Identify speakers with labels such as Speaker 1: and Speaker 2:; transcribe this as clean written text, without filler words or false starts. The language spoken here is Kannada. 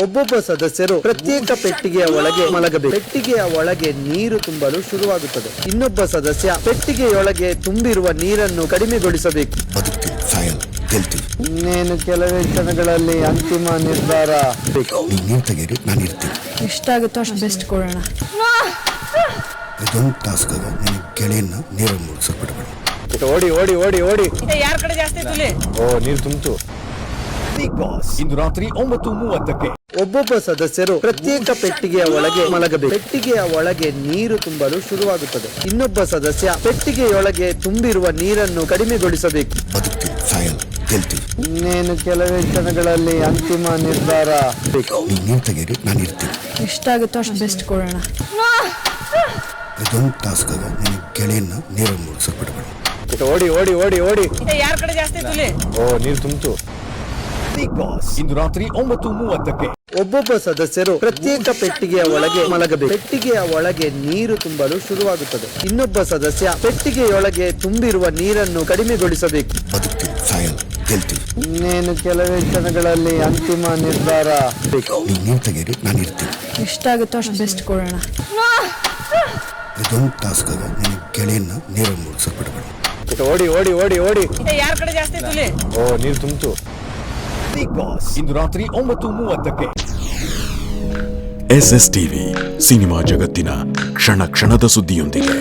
Speaker 1: ಒಬ್ಬೊಬ್ಬ ಸದಸ್ಯರು ಪ್ರತ್ಯೇಕ ಪೆಟ್ಟಿಗೆಯ ಒಳಗೆ ಮಲಗಬೇಕು. ಪೆಟ್ಟಿಗೆಯ ಒಳಗೆ ನೀರು ತುಂಬಲು ಶುರುವಾಗುತ್ತದೆ. ಇನ್ನೊಬ್ಬ ಸದಸ್ಯ ಪೆಟ್ಟಿಗೆಯೊಳಗೆ ತುಂಬಿರುವ ನೀರನ್ನು ಕಡಿಮೆಗೊಳಿಸಬೇಕು. ಇನ್ನೇನು ಕೆಲವೇ ಕ್ಷಣಗಳಲ್ಲಿ ಅಂತಿಮ ನಿರ್ಧಾರ.
Speaker 2: ನೀನು ತೆಗೀರಿ, ನಾನು ಇರ್ತೀನಿ.
Speaker 3: ಎಷ್ಟಾಗುತ್ತೋ ಅಷ್ಟು ಬೆಸ್ಟ್ ಕೊಡೋಣ.
Speaker 2: ಇದೊಂದು ಟಾಸ್ಕ್ ಆಗ ನಿನ್ನ ಗೆಳೆಯನ್ನ ನೀರಲ್ಲಿ ಮುಳುಗಿಸೋಕೆ ಬಿಡಬೇಡ.
Speaker 1: ಓಡಿ ಓಡಿ ಓಡಿ ಓಡಿ.
Speaker 4: ಯಾರ ಕಡೆ ಜಾಸ್ತಿ ತುಲಿ?
Speaker 1: ಓ, ನೀರು ತುಂಬಿತು.
Speaker 5: ಬಿಗ್ ಬಾಸ್ ಇಂದು ರಾತ್ರಿ 9:30ಕ್ಕೆ.
Speaker 1: ಒಬ್ಬೊಬ್ಬ ಸದಸ್ಯರು ಪ್ರತ್ಯೇಕ ಪೆಟ್ಟಿಗೆಯ ಒಳಗೆ ಮಲಗಬೇಕು. ಪೆಟ್ಟಿಗೆಯ ಒಳಗೆ ನೀರು ತುಂಬಲು ಶುರುವಾಗುತ್ತದೆ. ಇನ್ನೊಬ್ಬ ಸದಸ್ಯ ಪೆಟ್ಟಿಗೆಯೊಳಗೆ ತುಂಬಿರುವ ನೀರನ್ನು ಕಡಿಮೆಗೊಳಿಸಬೇಕು.
Speaker 2: ಬದುಕ್ತೀನಿ, ಸಾಯಲ್ಲ, ಗೆಲ್ತೀನಿ.
Speaker 1: ಇನ್ನೇನು ಕೆಲವೇ ಕ್ಷಣಗಳಲ್ಲಿ ಅಂತಿಮ ನಿರ್ಧಾರ.
Speaker 2: ನೀನು ತೆಗೀರಿ, ನಾನು ಇರ್ತೀನಿ.
Speaker 3: ಎಷ್ಟಾಗುತ್ತೋ ಅಷ್ಟು ಬೆಸ್ಟ್ ಕೊಡೋಣ.
Speaker 2: ಇದೊಂದು ಟಾಸ್ಕ್ ಆಗ ನಿನ್ನ ಗೆಳೆಯನ್ನ ನೀರಲ್ಲಿ ಮುಳುಗಿಸೋಕೆ ಬಿಡಬೇಡ.
Speaker 1: ಓಡಿ ಓಡಿ ಓಡಿ ಓಡಿ.
Speaker 4: ಯಾರ ಕಡೆ ಜಾಸ್ತಿ ತುಲಿ?
Speaker 1: ಓ, ನೀರು ತುಂಬಿತು.
Speaker 5: ಬಿಗ್ ಬಾಸ್ ಇಂದು ರಾತ್ರಿ 9:30ಕ್ಕೆ.
Speaker 1: ಒಬ್ಬೊಬ್ಬ ಸದಸ್ಯರು ಪ್ರತ್ಯೇಕ ಪೆಟ್ಟಿಗೆಯ ಒಳಗೆ ಮಲಗಬೇಕು. ಪೆಟ್ಟಿಗೆಯ ಒಳಗೆ ನೀರು ತುಂಬಲು ಶುರುವಾಗುತ್ತದೆ. ಇನ್ನೊಬ್ಬ ಸದಸ್ಯ ಪೆಟ್ಟಿಗೆಯೊಳಗೆ ತುಂಬಿರುವ ನೀರನ್ನು ಕಡಿಮೆಗೊಳಿಸಬೇಕು.
Speaker 2: ಬದುಕ್ತೀನಿ, ಸಾಯಲ್ಲ, ಗೆಲ್ತೀನಿ.
Speaker 1: ಇನ್ನೇನು ಕೆಲವೇ ಕ್ಷಣಗಳಲ್ಲಿ ಅಂತಿಮ ನಿರ್ಧಾರ.
Speaker 2: ನೀನು ತೆಗೀರಿ, ನಾನು ಇರ್ತೀನಿ.
Speaker 3: ಎಷ್ಟಾಗುತ್ತೋ ಅಷ್ಟು ಬೆಸ್ಟ್ ಕೊಡೋಣ.
Speaker 2: ಇದೊಂದು ಟಾಸ್ಕ್ ಆಗ ನಿನ್ನ ಗೆಳೆಯನ್ನ ನೀರಲ್ಲಿ ಮುಳುಗಿಸೋಕೆ ಬಿಡಬೇಡ.
Speaker 1: ಓಡಿ ಓಡಿ ಓಡಿ ಓಡಿ.
Speaker 4: ಯಾರ ಕಡೆ ಜಾಸ್ತಿ ತುಲಿ?
Speaker 1: ಓ, ನೀರು ತುಂಬಿತು.
Speaker 5: ಬಿಗ್ ಬಾಸ್ ಇಂದು ರಾತ್ರಿ 9:30ಕ್ಕೆ.
Speaker 6: SS ಟಿವಿ ಸಿನಿಮಾ ಜಗತ್ತಿನ ಕ್ಷಣ ಕ್ಷಣದ ಸುದ್ದಿಯೊಂದಿಗೆ.